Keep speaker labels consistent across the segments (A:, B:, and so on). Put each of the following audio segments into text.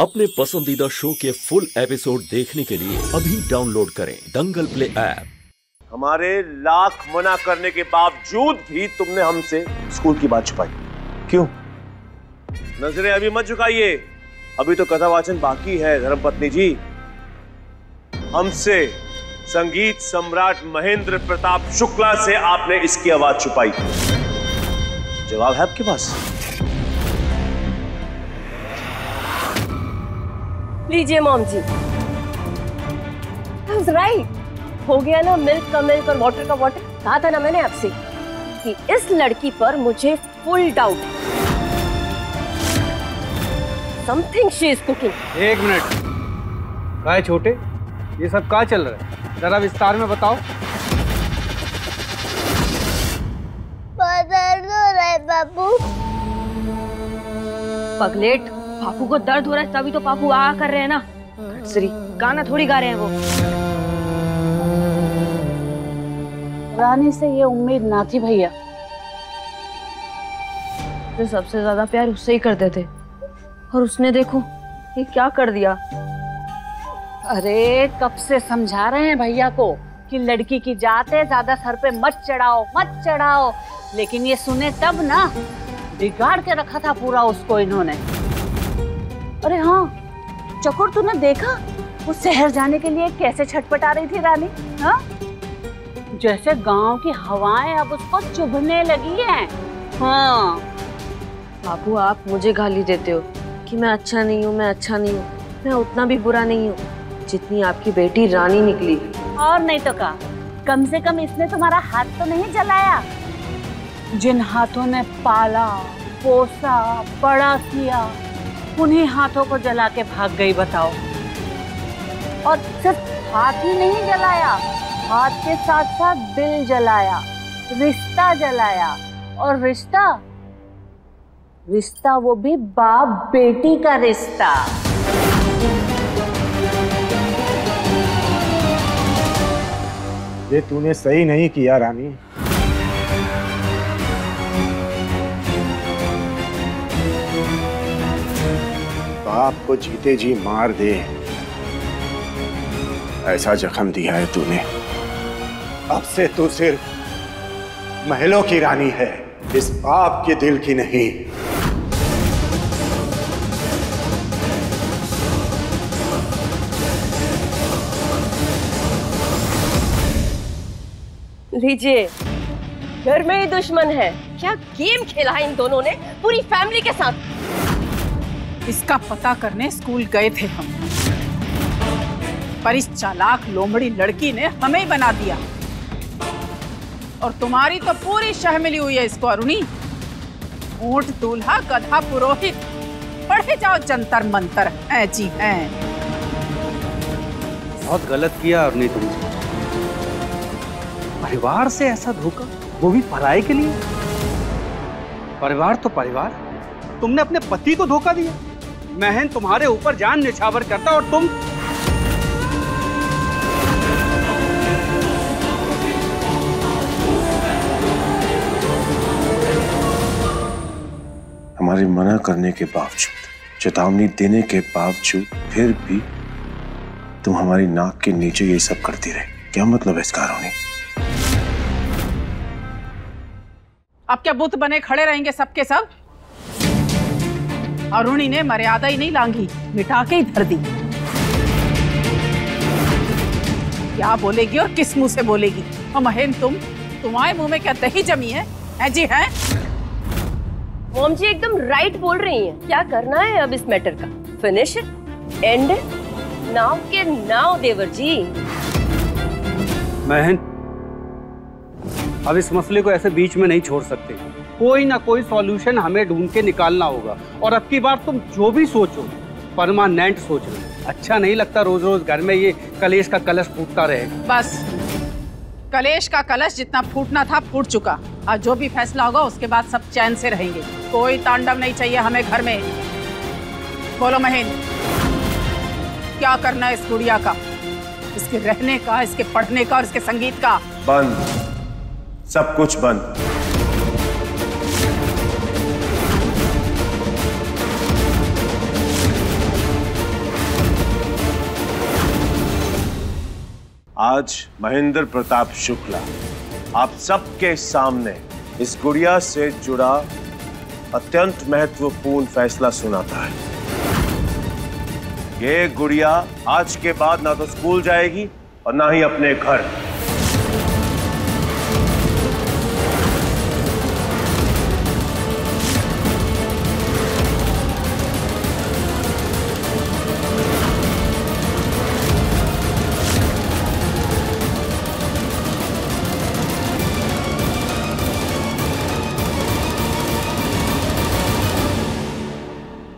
A: अपने पसंदीदा शो के फुल एपिसोड देखने के लिए अभी डाउनलोड करें दंगल प्ले ऐप।
B: हमारे लाख मना करने के बावजूद भी तुमने हमसे स्कूल की बात छुपाई क्यों? नजरें अभी मत झुकाइए, अभी तो कथा वाचन बाकी है। धर्मपत्नी जी, हमसे संगीत सम्राट महेंद्र प्रताप शुक्ला से आपने इसकी आवाज छुपाई। जवाब है आपके पास?
C: लीजिए mom ji, I was right। हो गया ना मिल्क का मिल्क और वाटर का वाटर। कहा था ना मैंने आपसे कि इस लड़की पर मुझे फुल डाउट है। Something she is cooking.
D: एक मिनट, क्या है छोटे, ये सब क्या चल रहा है? जरा विस्तार में बताओ।
E: दर्द हो रहा है बाबू।
C: पगलेट, पापू को दर्द हो रहा है तभी तो पापू आ कर रहे हैं ना। श्री गाना थोड़ी गा रहे हैं वो।
F: रानी से ये उम्मीद ना थी भैया।
C: तो सबसे ज्यादा प्यार उससे ही करते थे और उसने देखो ये क्या कर दिया।
F: अरे कब से समझा रहे हैं भैया को कि लड़की की जात है, ज्यादा सर पे मत चढ़ाओ मत चढ़ाओ, लेकिन ये सुने तब ना। बिगाड़ के रखा था पूरा उसको इन्होंने। अरे हाँ चकोर, तूने देखा वो शहर जाने के लिए कैसे छटपटा रही थी रानी? हाँ, जैसे गांव की हवाएं अब उसको चुभने लगी हैं। हाँ
C: बापू, आप मुझे गाली देते हो कि मैं अच्छा नहीं हूँ, मैं अच्छा नहीं हूँ। मैं उतना भी बुरा नहीं हूँ जितनी आपकी बेटी रानी निकली।
F: और नहीं तो क्या, कम से कम इसने तुम्हारा हाथ तो नहीं जलाया। जिन हाथों ने पाला पोसा बड़ा किया, उन्हीं हाथों को जला के भाग गई, बताओ। और सिर्फ हाथ ही नहीं जलाया, हाथ के साथ साथ दिल जलाया, रिश्ता जलाया। और रिश्ता रिश्ता वो भी बाप बेटी का रिश्ता।
G: ये तूने सही नहीं किया रानी। बाप को जीते जी मार दे, ऐसा जख्म दिया है तूने। अब से तू सिर्फ महलों की रानी है, इस बाप के दिल की नहीं।
C: लीजिए, घर में ही दुश्मन है। क्या गेम खेला है इन दोनों ने पूरी फैमिली के साथ।
H: इसका पता करने स्कूल गए थे हम, पर इस चालाक लोमड़ी लड़की ने हमें ही बना दिया। और तुम्हारी तो पूरी शह मिली हुई है इसको अरुणी। ऊंट दूल्हा गधा पुरोहित, पढ़े जाओ जंतर मंतर। है जी है।
D: बहुत गलत किया अरुणी तुमने। परिवार से ऐसा धोखा, वो भी पराये के लिए। परिवार तो परिवार, तुमने अपने पति को धोखा दिया। महन तुम्हारे ऊपर जान निछावर करता और तुम।
B: हमारी मना करने के बावजूद, चेतावनी देने के बावजूद फिर भी तुम हमारी नाक के नीचे ये सब करती रहे। क्या मतलब है इसका अरुणी?
H: अब क्या बुत बने खड़े रहेंगे सबके सब? अरुणी ने मर्यादा ही नहीं लांघी, मिटा के ही धर दी। क्या बोलेगी और किस मुंह से बोलेगी? और महेन, तुम्हारे मुंह में क्या दही जमी है? जी है।
C: मॉम जी एकदम राइट बोल रही हैं। क्या करना है अब इस मैटर का? Finish it, and it, now के नाउ देवर जी।
D: महन, अब इस मसले को ऐसे बीच में नहीं छोड़ सकते। कोई ना कोई सॉल्यूशन हमें ढूंढ के निकालना होगा। और अब की बार तुम जो भी सोचो परमानेंट सोचो। अच्छा नहीं लगता रोज रोज घर में ये कलेश का कलश फूटता रहे। बस,
H: कलेश का कलश जितना फूटना था फूट चुका। और जो भी फैसला होगा उसके बाद सब चैन से रहेंगे। कोई तांडव नहीं चाहिए हमें घर में। बोलो महेन, क्या करना है इस गुड़िया का? इसके रहने का, इसके पढ़ने का और इसके संगीत का?
B: बंद, सब कुछ बंद। आज महेंद्र प्रताप शुक्ला आप सबके सामने इस गुड़िया से जुड़ा अत्यंत महत्वपूर्ण फैसला सुनाता है। ये गुड़िया आज के बाद ना तो स्कूल जाएगी और ना ही अपने घर।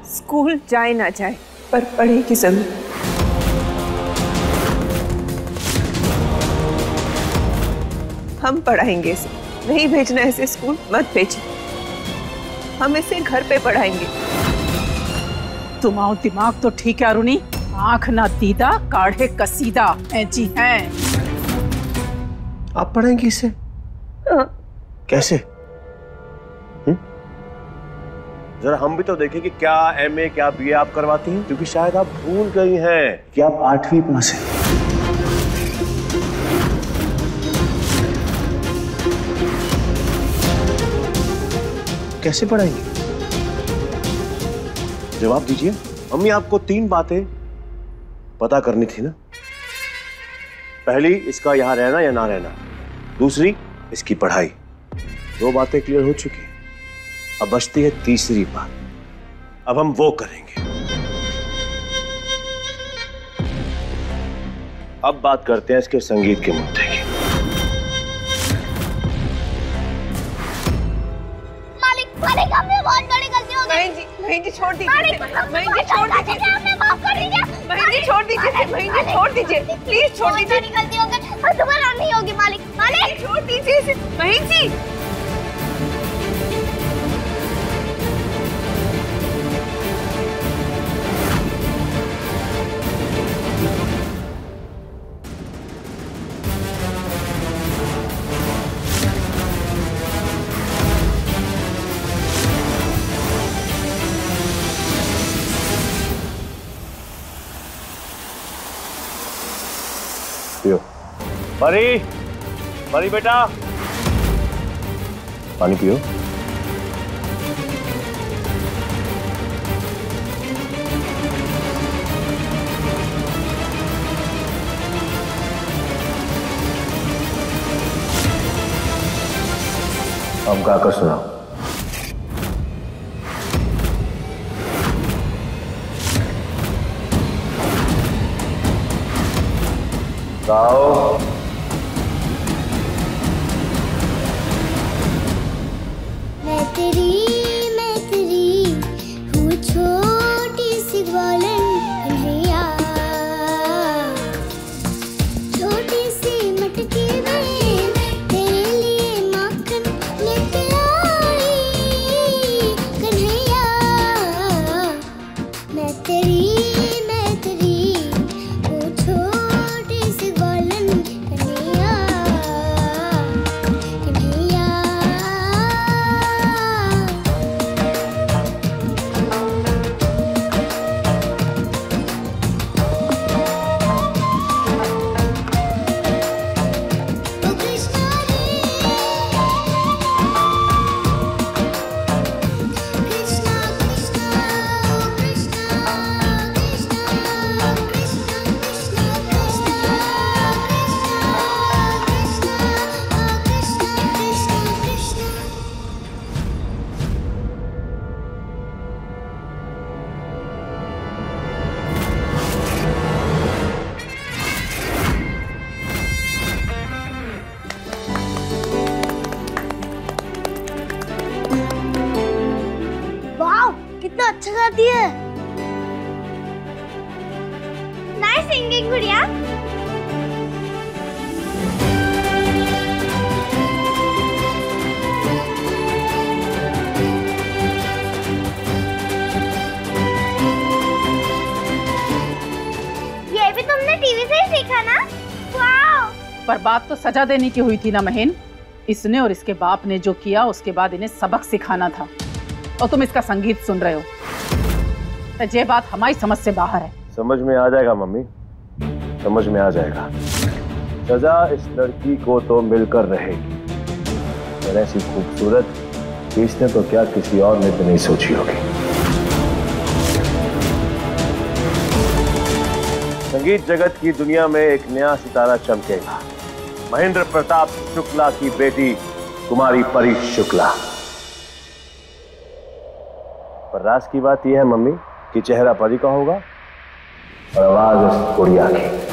E: स्कूल जाए ना जाए पर पढ़ेगी जरूर। हम पढ़ाएंगे इसे। नहीं भेजना है इसे स्कूल, मत भेजिए। हम इसे घर पे पढ़ाएंगे।
H: तुम्हारा दिमाग तो ठीक है अरुणी, आंख ना दीदा काढ़े कसीदा जी हैं।
B: आप पढ़ाएंगी इसे? कैसे? जरा हम भी तो देखें कि क्या एमए क्या बीए आप करवाती हैं, क्योंकि शायद आप भूल गई हैं कि आप 8वीं पास हैं। कैसे पढ़ाएंगी? जवाब दीजिए। मम्मी आपको 3 बातें पता करनी थी ना। पहली, इसका यहां रहना या ना रहना। दूसरी, इसकी पढ़ाई। 2 बातें क्लियर हो चुकी हैं। अब बचती है तीसरी बात। अब हम वो करेंगे। अब बात करते हैं इसके संगीत के मुद्दे की।
I: मालिक हमने बहुत बड़ी गलती हो गई।
E: बहन जी छोड़ दीजिए। बहन जी छोड़ दीजिए।
I: माफ कर दीजिए।
E: बहन जी छोड़ दीजिए। बहन जी छोड़ दीजिए। प्लीज छोड़ दीजिए।
I: गलती हो गई और दोबारा नहीं होगी। मालिक
E: छोड़ दीजिए इसे। बहन जी
B: पियो। परी, परी बेटा, पानी पियो। अब गाकर सुनाओ। गाओ।
I: मैं तेरी हूँ छोटी सी ग्वालन कन्हैया, छोटी सी मटकी में तेरे लिए माखन लेके आई कन्हैया। मैं तेरी हूँ छोटी सी ग्वालन कन्हैया, कन्हैया। कितना अच्छा गाती है। नाइस सिंगिंग गुड़िया। ये भी तुमने टीवी से ही सीखा ना? वाओ।
H: पर बात तो सजा देने की हुई थी ना महेन। इसने और इसके बाप ने जो किया उसके बाद इन्हें सबक सिखाना था, और तुम इसका संगीत सुन रहे हो। तो ये बात हमारी समझ से बाहर है।
B: समझ में आ जाएगा मम्मी, समझ में आ जाएगा। सजा इस लड़की को तो मिलकर रहेगी, पर ऐसी खूबसूरत इसने तो क्या किसी और ने तो नहीं सोची होगी। संगीत जगत की दुनिया में एक नया सितारा चमकेगा, महेंद्र प्रताप शुक्ला की बेटी कुमारी परी शुक्ला। पर राज की बात यह है मम्मी कि चेहरा परी का होगा और आवाज उस गुड़िया की।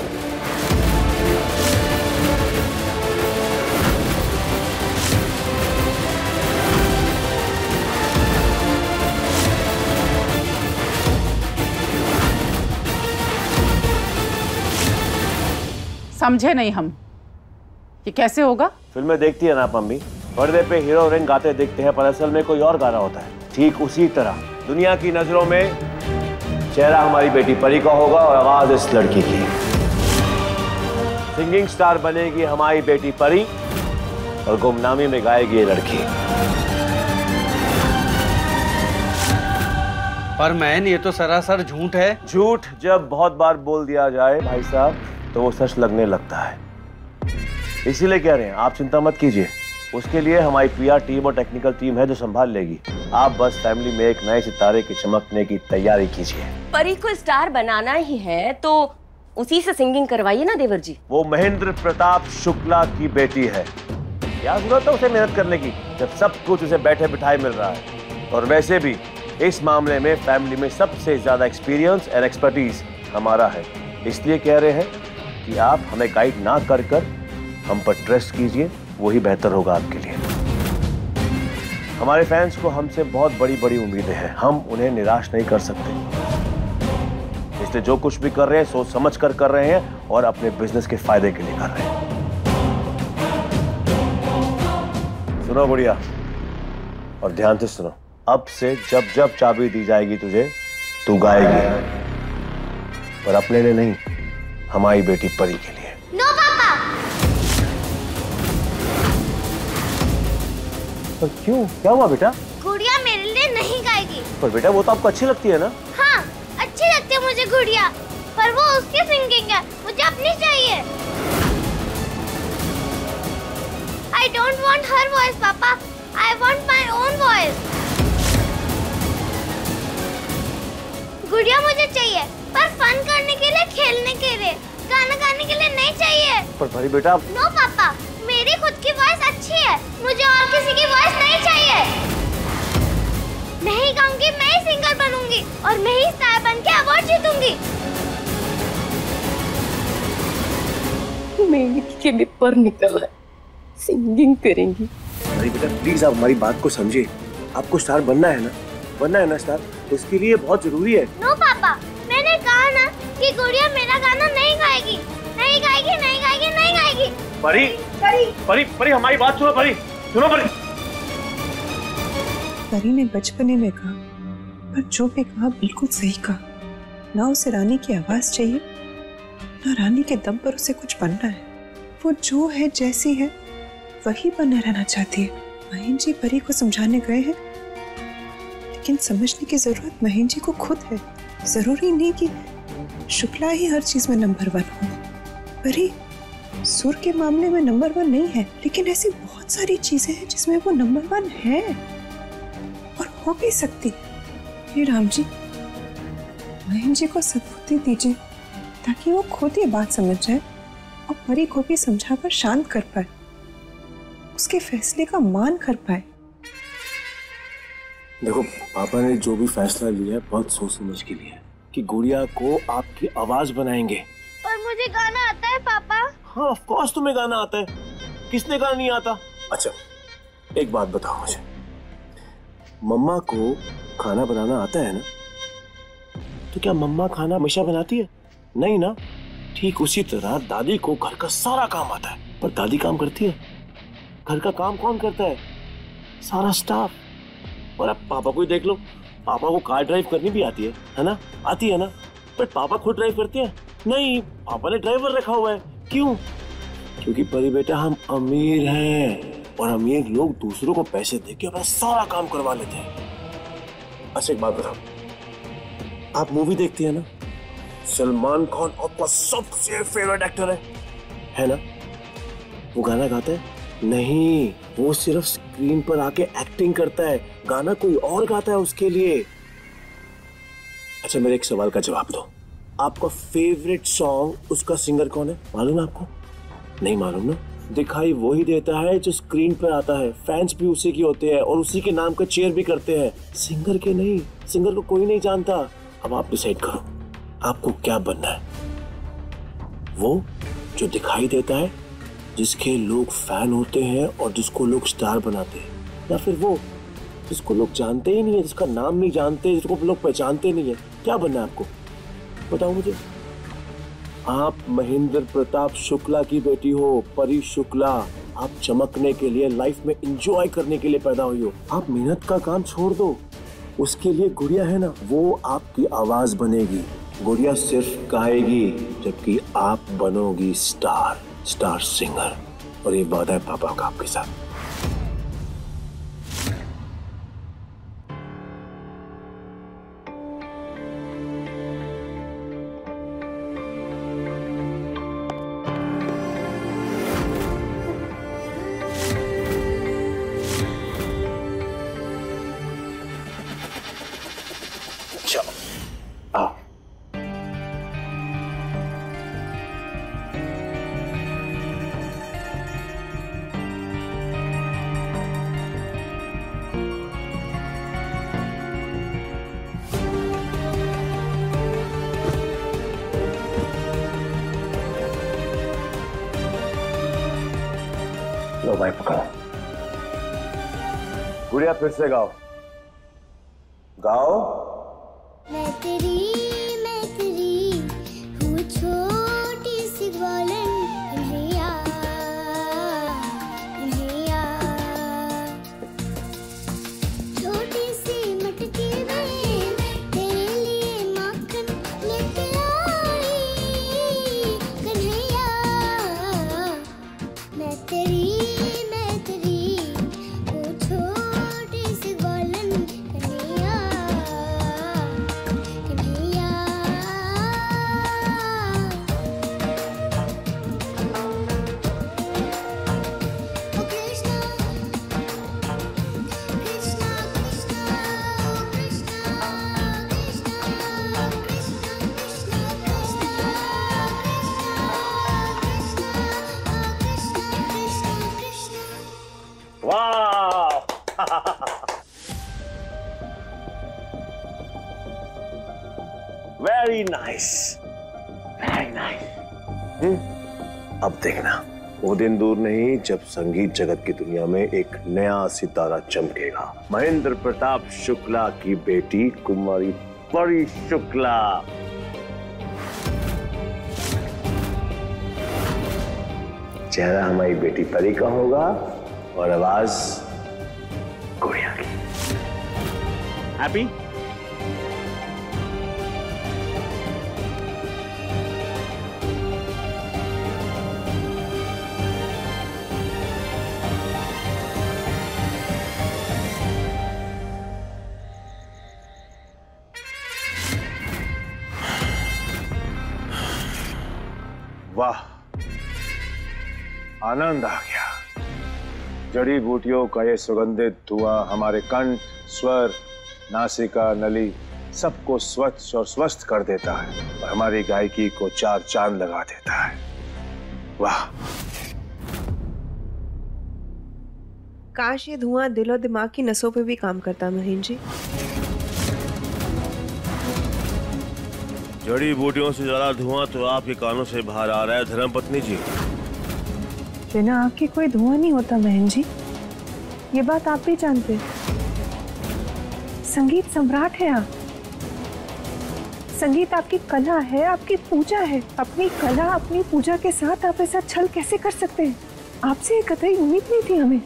H: समझे नहीं हम कि कैसे होगा।
B: फिल्में देखती है ना मम्मी, पर्दे पे हीरो हीरोइन गाते दिखते हैं पर असल में कोई और गाना होता है। ठीक उसी तरह दुनिया की नजरों में चेहरा हमारी बेटी परी का होगा और आवाज इस लड़की की। सिंगिंग स्टार बनेगी हमारी बेटी परी और गुमनामी में गाएगी ये लड़की।
D: पर मैन ये तो सरासर झूठ है।
B: झूठ जब बहुत बार बोल दिया जाए भाई साहब तो वो सच लगने लगता है, इसीलिए कह रहे हैं आप चिंता मत कीजिए। उसके लिए हमारी पीआर टीम और टेक्निकल टीम है जो संभाल लेगी। आप बस फैमिली में एक नए सितारे की चमकने की तैयारी कीजिए।
C: परी को स्टार बनाना ही है तो उसी से सिंगिंग करवाइए ना देवर जी।
B: वो महेंद्र प्रताप शुक्ला की बेटी है, क्या जरूरत है उसे मेहनत करने की जब सब कुछ उसे बैठे बिठाए मिल रहा है। और वैसे भी इस मामले में फैमिली में सबसे ज्यादा एक्सपीरियंस एंड एक्सपर्टीज हमारा है, इसलिए कह रहे हैं कि आप हमें गाइड ना कर हम पर ट्रस्ट कीजिए, वही बेहतर होगा आपके लिए। हमारे फैंस को हमसे बहुत बड़ी बड़ी उम्मीदें हैं, हम उन्हें निराश नहीं कर सकते, इसलिए जो कुछ भी कर रहे हैं सोच समझ कर रहे हैं और अपने बिजनेस के फायदे के लिए कर रहे हैं। सुनो गुड़िया, और ध्यान से सुनो, अब से जब जब चाबी दी जाएगी तुझे तू गाएगी, पर अपने लिए नहीं, हमारी बेटी परी के लिए।
I: नो पापा।
B: पर क्यों, क्या हुआ बेटा?
I: गुड़िया मेरे लिए नहीं गाएगी।
B: पर बेटा वो तो आपको अच्छी लगती है ना?
I: हाँ अच्छी लगती है मुझे गुड़िया, पर वो उसकी सिंगिंग है, मुझे अपनी चाहिए। I don't want her voice पापा, I want my own voice। गुड़िया मुझे चाहिए पर फन करने के लिए, खेलने के लिए, गाना गाने के लिए नहीं चाहिए।
B: पर भाई बेटा
I: नो पापा, मेरी खुद की वॉइस अच्छी है, मुझे और किसी की वॉइस नहीं चाहिए। मैं ही गाऊंगी, मैं ही सिंगर बनूंगी और मैं ही स्टार बन के अवार्ड जीतूंगी।
C: मेरी के भी पर निकल है, सिंगिंग करेंगी।
B: अरे बेटा प्लीज आप हमारी बात को समझिए, आपको स्टार बनना है ना, बनना है ना स्टार, तो इसके लिए बहुत जरूरी है।
I: नो पापा, मैंने कहा ना कि गुड़िया मेरा गाना नहीं गाएगी, नहीं गाएगी, नहीं गाएगी, नहीं गाएगी।
B: परी, परी, परी, परी हमारी बात सुनो, परी सुनो परी।
E: परी ने बचपने में कहा, पर जो भी कहा बिल्कुल सही कहा। ना उसे रानी की आवाज चाहिए, ना रानी के दम पर उसे कुछ बनना है। वो जो है जैसी है वही बना रहना चाहती है। महेंद्र जी परी को समझाने गए हैं, लेकिन समझने की जरूरत महेंद्र जी को खुद है। जरूरी नहीं कि शुक्ला ही हर चीज में नंबर 1 हो। परी सुर के मामले में नंबर 1 नहीं है, लेकिन ऐसी बहुत सारी चीजें हैं जिसमें वो नंबर 1 है और हो भी सकती है। हे राम जी, महेंद्र जी को सद्बुद्धि दीजिए ताकि वो खुद ये बात समझ जाए और परी को भी समझाकर शांत कर पाए, उसके फैसले का मान कर पाए।
B: देखो पापा ने जो भी फैसला लिया है बहुत सोच समझ के लिया है कि गुड़िया को आपकी आवाज बनाएंगे।
I: पर मुझे गाना आता है पापा।
B: हाँ ऑफ कोर्स तुम्हें गाना आता है, किसने गाना नहीं आता? अच्छा एक बात बताओ मुझे, मम्मा को खाना बनाना आता है ना, तो क्या मम्मा खाना हमेशा बनाती है? नहीं ना। ठीक उसी तरह दादी को घर का सारा काम आता है, पर दादी काम करती है? घर का काम कौन करता है? सारा स्टाफ। और अब पापा को ही देख लो, पापा को कार ड्राइव करनी भी आती है ना? आती है ना? पर पापा खुद ड्राइव करते हैं? नहीं, पापा ने ड्राइवर रखा हुआ है। क्यों? क्योंकि परी बेटा हम अमीर हैं और अमीर लोग दूसरों को पैसे देके अपना सारा काम करवा लेते हैं। अच्छा एक बात बताओ, आप मूवी देखती है ना? सलमान खान आपका सबसे फेवरेट एक्टर है ना? वो गाना गाता है? नहीं, वो सिर्फ स्क्रीन पर आके एक्टिंग करता है, गाना कोई और गाता है उसके लिए। अच्छा, मेरे एक सवाल का जवाब दो, आपका फेवरेट सॉन्ग उसका सिंगर कौन है? मालूम है आपको? नहीं मालूम ना? दिखाई वही देता है जो स्क्रीन पर आता है, फैंस भी उसी के होते हैं और उसी के नाम का चेयर भी करते हैं, सिंगर के नहीं। सिंगर को कोई नहीं जानता। अब आप डिसाइड करो आपको क्या बनना है, वो जो दिखाई देता है, जिसके लोग फैन होते हैं और जिसको लोग स्टार बनाते हैं, या फिर वो जिसको लोग जानते ही नहीं है, जिसका नाम नहीं जानते, जिसको लोग पहचानते नहीं है? क्या बनना है आपको, बताओ मुझे। आप महेंद्र प्रताप शुक्ला की बेटी हो, परी शुक्ला। आप चमकने के लिए, लाइफ में एंजॉय करने के लिए पैदा हुई हो। आप मेहनत का काम छोड़ दो, उसके लिए गुड़िया है ना, वो आपकी आवाज बनेगी। गुड़िया सिर्फ गाएगी, जबकि आप बनोगी स्टार सिंगर। और ये वादा है पापा का आपके साथ। चलो आओ। लो भाई पकड़ो। गुड़िया फिर से गाओ गाओ।
I: मैं तेरी हूँ छोटी सी गोलन कन्हैया, कन्हैया। छोटी सी मटकी में तेरे लिए माखन लेके आई कन्हैया। मैं तेरी हूँ छोटी सी गोलन कन्हैया, कन्हैया। ओ कृष्णा कृष्णा कृष्णा, ओ कृष्णा कृष्णा कृष्णा कृष्णा कृष्णा कृष्णा कृष्णा।
B: वाह वेरी नाइस, वेरी नाइस। अब देखना, वो दिन दूर नहीं जब संगीत जगत की दुनिया में एक नया सितारा चमकेगा। महेंद्र प्रताप शुक्ला की बेटी कुमारी परी शुक्ला। चेहरा हमारी बेटी परी का होगा और आवाज गुड़िया की। हैप्पी? वाह, आनंद आ गया। जड़ी बूटियों का ये सुगंधित धुआं हमारे कंठ, स्वर, नासिका, नली सबको स्वच्छ और स्वस्थ कर देता है और हमारी गायकी को चार चांद लगा देता है। वाह।
E: काश ये धुआं दिल और दिमाग की नसों पे भी काम करता महेंद्र जी।
B: जड़ी बूटियों से ज्यादा धुआं तो आपके कानों से बाहर आ रहा है धर्मपत्नी जी।
E: बिना आग के कोई धुआं नहीं होता महेंद्र जी, ये बात आप भी जानते हैं। संगीत सम्राट है आप। संगीत आपकी कला है, आपकी पूजा है। अपनी कला, अपनी पूजा के साथ आप ऐसा छल कैसे कर सकते हैं? आपसे ये कतई उम्मीद नहीं थी हमें।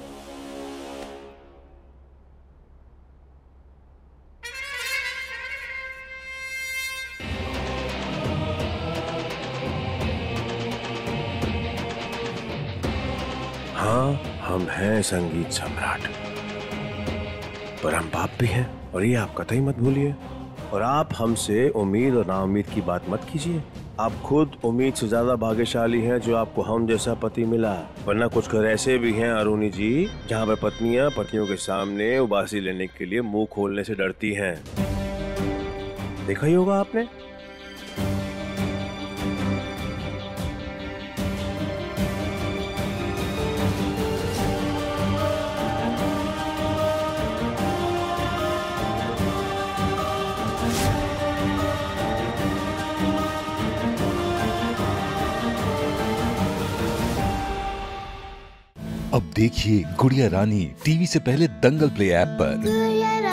B: हाँ, हम हैं संगीत सम्राट, पर हम बाप भी हैं और ये आप कतई मत भूलिए। और आप हमसे उम्मीद और नाउम्मीद की बात मत कीजिए। आप खुद उम्मीद से ज्यादा भाग्यशाली हैं जो आपको हम जैसा पति मिला। वरना कुछ घर ऐसे भी हैं अरुणी जी, जहाँ पर पत्नियां पतियों के सामने उबासी लेने के लिए मुंह खोलने से डरती हैं। देखा ही होगा आपने।
J: अब देखिए गुड़िया रानी टीवी से पहले दंगल प्ले ऐप पर।